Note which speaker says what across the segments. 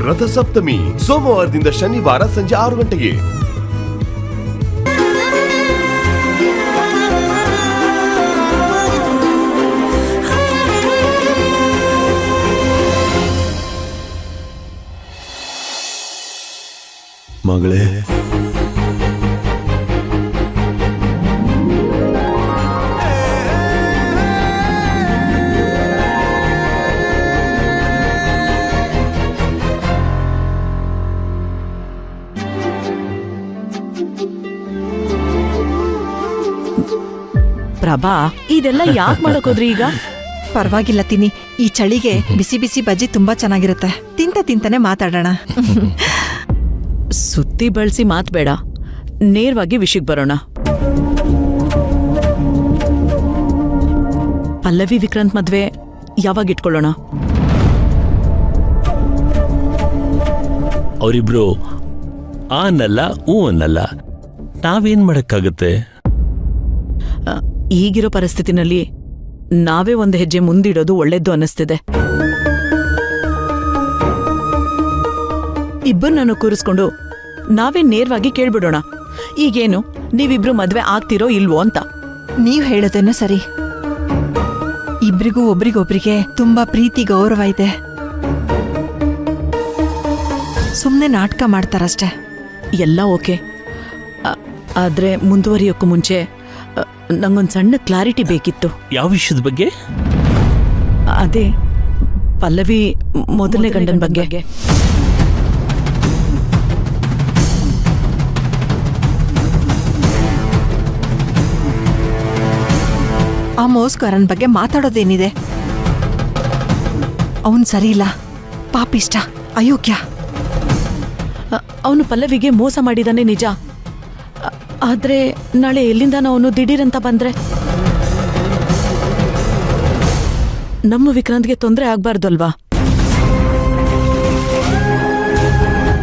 Speaker 1: ರಥಸಪ್ತಮಿ ಸೋಮವಾರದಿಂದ ಶನಿವಾರ ಸಂಜೆ 6 ಗಂಟೆಗೆ.
Speaker 2: ಮಗಳೇ,
Speaker 3: ಪ್ರಭಾ, ಇದೆಲ್ಲ ಯಾಕೆ ಮಾಡಕೋದ್ರಿ ಈಗ?
Speaker 4: ಪರವಾಗಿಲ್ಲ ತಿನ್ನಿ, ಈ ಚಳಿಗೆ ಬಿಸಿ ಬಿಸಿ ಬಜ್ಜಿ ತುಂಬಾ ಚೆನ್ನಾಗಿರುತ್ತೆ. ತಿಂತಾನೆ ಮಾತಾಡೋಣ.
Speaker 3: ಸುತ್ತಿ ಬಳಸಿ ಮಾತ್ ಬೇಡ, ನೇರವಾಗಿ ವಿಷಯಕ್ಕೆ ಬರೋಣ. ಪಲ್ಲವಿ ವಿಕ್ರಾಂತ್ ಮದ್ವೆ ಯಾವಾಗ ಇಟ್ಕೊಳ್ಳೋಣ?
Speaker 5: ಅವರಿಬ್ರು ಆ ಅನ್ನಲ್ಲ ಹೂ ಅನ್ನಲ್ಲ, ನಾವೇನ್ ಮಾಡಕ್ಕಾಗತ್ತೆ?
Speaker 3: ಈಗಿರೋ ಪರಿಸ್ಥಿತಿನಲ್ಲಿ ನಾವೇ ಒಂದು ಹೆಜ್ಜೆ ಮುಂದಿಡೋದು ಒಳ್ಳೇದು ಅನ್ನಿಸ್ತಿದೆ. ಇಬ್ಬರನ್ನು ಕೂರಿಸ್ಕೊಂಡು ನಾವೇ ನೇರವಾಗಿ ಕೇಳ್ಬಿಡೋಣ, ಈಗೇನು ನೀವಿಬ್ರು ಮದ್ವೆ ಆಗ್ತಿರೋ ಇಲ್ವೋ ಅಂತ.
Speaker 4: ನೀವ್ ಹೇಳೋದೇನೋ ಸರಿ. ಇಬ್ರಿಗೂ ಒಬ್ರಿಗೊಬ್ರಿಗೆ ತುಂಬಾ ಪ್ರೀತಿ ಗೌರವ ಇದೆ. ಸುಮ್ನೆ ನಾಟಕ ಮಾಡ್ತಾರಷ್ಟೆ.
Speaker 3: ಎಲ್ಲ ಓಕೆ, ಆದ್ರೆ ಮುಂದುವರಿಯೋಕ್ಕೂ ಮುಂಚೆ ನಂಗೊಂದು ಸಣ್ಣ ಕ್ಲಾರಿಟಿ ಬೇಕಿತ್ತು.
Speaker 5: ಯಾವ ವಿಷಯದ ಬಗ್ಗೆ?
Speaker 3: ಅದೇ ಪಲ್ಲವಿ ಮೊದಲನೇ ಗಂಡನ ಬಗ್ಗೆ.
Speaker 4: ಆ ಮೋಸ್ಕರನ್ ಬಗ್ಗೆ ಮಾತಾಡೋದೇನಿದೆ? ಅವನ್ ಸರಿ ಇಲ್ಲ, ಪಾಪಿಷ್ಟ, ಅಯೋಗ್ಯ.
Speaker 3: ಅವನು ಪಲ್ಲವಿಗೆ ಮೋಸ ಮಾಡಿದಾನೆ ನಿಜ, ಆದ್ರೆ ನಾಳೆ ಎಲ್ಲಿಂದ ಅವನು ದಿಢೀರಂತ ಬಂದ್ರೆ ನಮ್ಮ ವಿಕ್ರಾಂತ್ಗೆ ತೊಂದರೆ ಆಗ್ಬಾರ್ದಲ್ವಾ?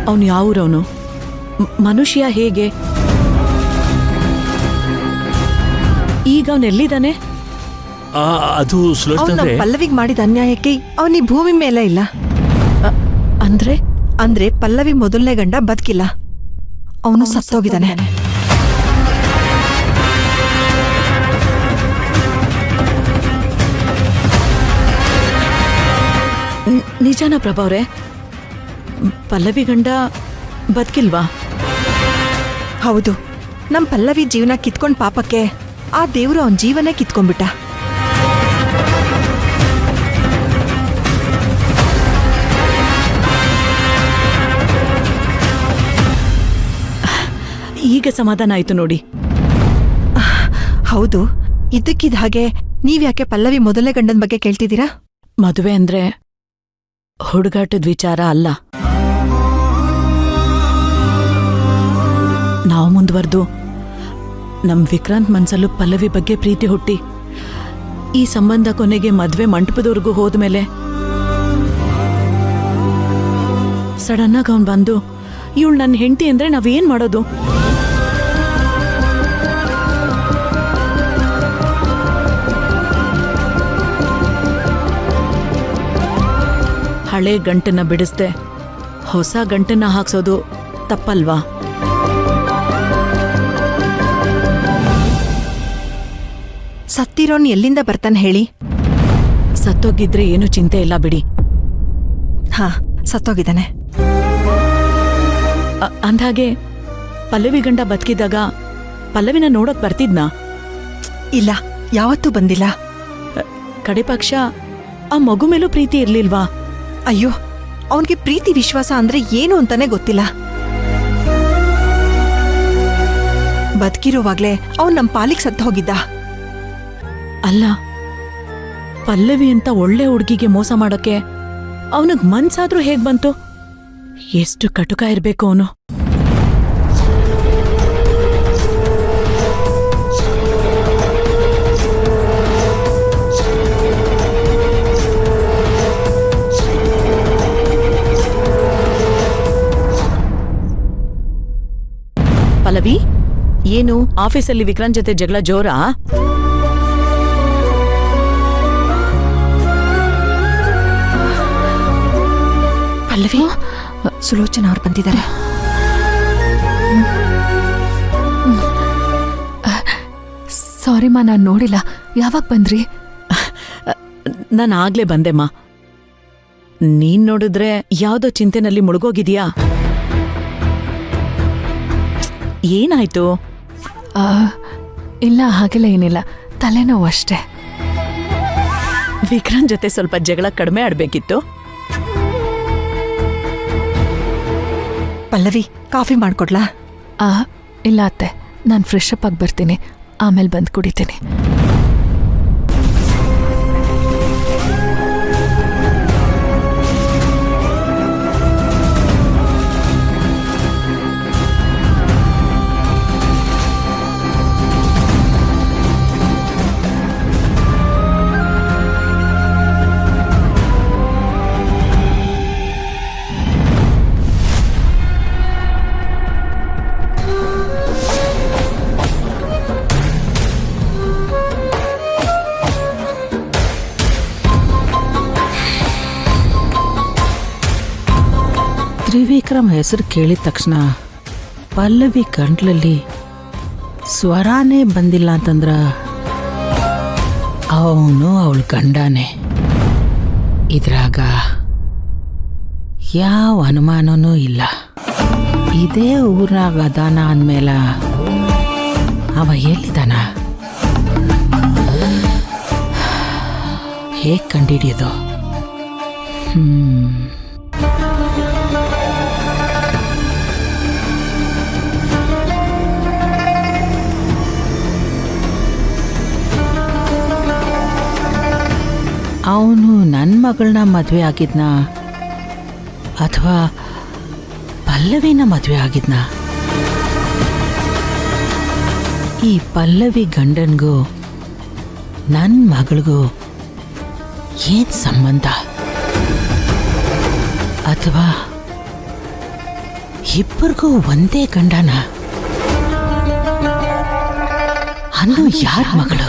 Speaker 3: ಅವನು ಯಾವೂರವನು, ಮನುಷ್ಯ ಹೇಗೆ, ಈಗ ಅವನೆಲ್ಲಿದ್ದಾನೆ?
Speaker 5: ಅದು
Speaker 4: ಪಲ್ಲವಿಗೆ ಮಾಡಿದ ಅನ್ಯಾಯಕ್ಕೆ ಅವನಿ ಭೂಮಿ ಮೇಲೆ ಇಲ್ಲ. ಅಂದ್ರೆ ಪಲ್ಲವಿ ಮೊದಲನೇ ಗಂಡ ಬದುಕಿಲ್ಲ, ಅವನು ಸತ್ತೋಗಿದ್ದಾನೆ.
Speaker 3: ನಿಜಾನ ಪ್ರಭಾವ್ರೆ? ಪಲ್ಲವಿ ಗಂಡ ಬದುಕಿಲ್ವಾ?
Speaker 4: ಹೌದು, ನಮ್ ಪಲ್ಲವಿ ಜೀವನ ಕಿತ್ಕೊಂಡ್ ಪಾಪಕ್ಕೆ ಆ ದೇವ್ರು ಅವನ್ ಜೀವನೇ ಕಿತ್ಕೊಂಡ್ಬಿಟ್ಟ.
Speaker 3: ಈಗ ಸಮಾಧಾನ ಆಯ್ತು ನೋಡಿ.
Speaker 4: ಹೌದು, ಇದ್ದಕ್ಕಿದ್ದ ಹಾಗೆ ನೀವ್ಯಾಕೆ ಪಲ್ಲವಿ ಮೊದಲನೇ ಗಂಡನ ಬಗ್ಗೆ ಕೇಳ್ತಿದ್ದೀರಾ?
Speaker 3: ಮದುವೆ ಅಂದ್ರೆ ಹುಡುಗಾಟದ ವಿಚಾರ ಅಲ್ಲ. ನಾವು ಮುಂದುವರೆದು ನಮ್ ವಿಕ್ರಾಂತ್ ಮನ್ಸಲ್ಲೂ ಪಲ್ಲವಿ ಬಗ್ಗೆ ಪ್ರೀತಿ ಹುಟ್ಟಿ ಈ ಸಂಬಂಧ ಕೊನೆಗೆ ಮದ್ವೆ ಮಂಟಪದವರೆಗೂ ಹೋದ್ಮೇಲೆ ಸಡನ್ ಆಗಿ ಅವನ್ ಬಂದು ಇವಳು ನನ್ನ ಹೆಂಡತಿ ಅಂದ್ರೆ ನಾವೇನ್ ಮಾಡೋದು? ಹಳೆ ಗಂಟನ್ನ ಬಿಡಿಸ್ದೆ ಹೊಸ ಗಂಟನ್ನ ಹಾಕ್ಸೋದು ತಪ್ಪಲ್ವಾ?
Speaker 4: ಸತ್ತಿರೋನ್ ಎಲ್ಲಿಂದ ಬರ್ತಾನೆ ಹೇಳಿ?
Speaker 3: ಸತ್ತೋಗಿದ್ರೆ ಏನು ಚಿಂತೆ ಇಲ್ಲ ಬಿಡಿ.
Speaker 4: ಹಾ, ಸತ್ತೋಗಿದ್ದಾನೆ.
Speaker 3: ಅಂದ್ಹಾಗೆ ಪಲ್ಲವಿ ಗಂಡ ಬದುಕಿದಾಗ ಪಲ್ಲವಿನ ನೋಡೋಕ್ ಬರ್ತಿದ್ನಾ?
Speaker 4: ಇಲ್ಲ, ಯಾವತ್ತೂ ಬಂದಿಲ್ಲ.
Speaker 3: ಕಡೆ ಪಕ್ಷ ಆ ಮಗು ಮೇಲೂ ಪ್ರೀತಿ ಇರ್ಲಿಲ್ವಾ?
Speaker 4: ಅಯ್ಯೋ, ಅವನ್ಗೆ ಪ್ರೀತಿ ವಿಶ್ವಾಸ ಅಂದ್ರೆ ಏನು ಅಂತಾನೆ ಗೊತ್ತಿಲ್ಲ. ಬದುಕಿರೋವಾಗ್ಲೇ ಅವನ್ ನಮ್ ಪಾಲಿಗೆ ಸತ್ತು ಹೋಗಿದ್ದ.
Speaker 3: ಅಲ್ಲ, ಪಲ್ಲವಿ ಅಂತ ಒಳ್ಳೆ ಹುಡುಗಿಗೆ ಮೋಸ ಮಾಡೋಕೆ ಅವನಿಗೆ ಮನ್ಸಾದ್ರೂ ಹೇಗ್ ಬಂತು? ಎಷ್ಟು ಕಟುಕ ಇರ್ಬೇಕು ಅವನು. ಪಲ್ಲವಿ, ಏನು ಆಫೀಸಲ್ಲಿ ವಿಕ್ರಾಂತ್ ಜೊತೆ ಜಗಳ ಜೋರಾ?
Speaker 4: ಪಲ್ಲವಿ, ಸುಲೋಚನಾ ಅವ್ರು ಬಂದಿದ್ದಾರೆ.
Speaker 2: ಸಾರಿಮ್ಮ, ನಾನು ನೋಡಿಲ್ಲ. ಯಾವಾಗ ಬಂದ್ರಿ?
Speaker 3: ನಾನು ಆಗ್ಲೇ ಬಂದೆಮ್ಮ. ನೀನ್ ನೋಡಿದ್ರೆ ಯಾವ್ದೋ ಚಿಂತೆನಲ್ಲಿ ಮುಳುಗೋಗಿದ್ಯಾ? ಏನಾಯ್ತು?
Speaker 2: ಇಲ್ಲ, ಹಾಗೆಲ್ಲ ಏನಿಲ್ಲ, ತಲೆನೋವು ಅಷ್ಟೇ.
Speaker 3: ವಿಕ್ರಮ್ ಜೊತೆ ಸ್ವಲ್ಪ ಜಗಳ ಕಡಿಮೆ ಆಡ್ಬೇಕಿತ್ತು.
Speaker 4: ಪಲ್ಲವಿ, ಕಾಫಿ ಮಾಡ್ಕೊಡ್ಲಾ?
Speaker 2: ಇಲ್ಲ ಅತ್ತೆ, ನಾನು ಫ್ರೆಶ್ ಅಪ್ ಆಗಿ ಬರ್ತೀನಿ, ಆಮೇಲೆ ಬಂದು ಕುಡಿತೀನಿ.
Speaker 6: ತ್ರಿವಿಕ್ರಮ್ ಹೆಸರು ಕೇಳಿದ ತಕ್ಷಣ ಪಲ್ಲವಿ ಗಂಟ್ಲಲ್ಲಿ ಸ್ವರಾನೇ ಬಂದಿಲ್ಲ ಅಂತಂದ್ರ ಅವನು ಅವಳ ಗಂಡನೇ. ಇದ್ರಾಗ ಯಾವ ಅನುಮಾನನೂ ಇಲ್ಲ. ಇದೇ ಊರ್ನಾಗ ಅದಾನ ಅಂದ್ಮೇಲ ಅವ ಎಲ್ಲಿದಾನ? ಹೇಗ್ ಕಂಡಿಡಿಯೋದು? ಅವನು ನನ್ನ ಮಗಳನ್ನ ಮದುವೆ ಆಗಿದ್ನ ಅಥವಾ ಪಲ್ಲವಿನ ಮದುವೆ ಆಗಿದ್ನ? ಈ ಪಲ್ಲವಿ ಗಂಡನ್ಗೂ ನನ್ನ ಮಗಳಿಗೂ ಏನ್ ಸಂಬಂಧ? ಅಥವಾ ಇಬ್ಬರಿಗೂ ಒಂದೇ ಗಂಡನ? ಅನ್ನು ಯಾರ ಮಗಳು?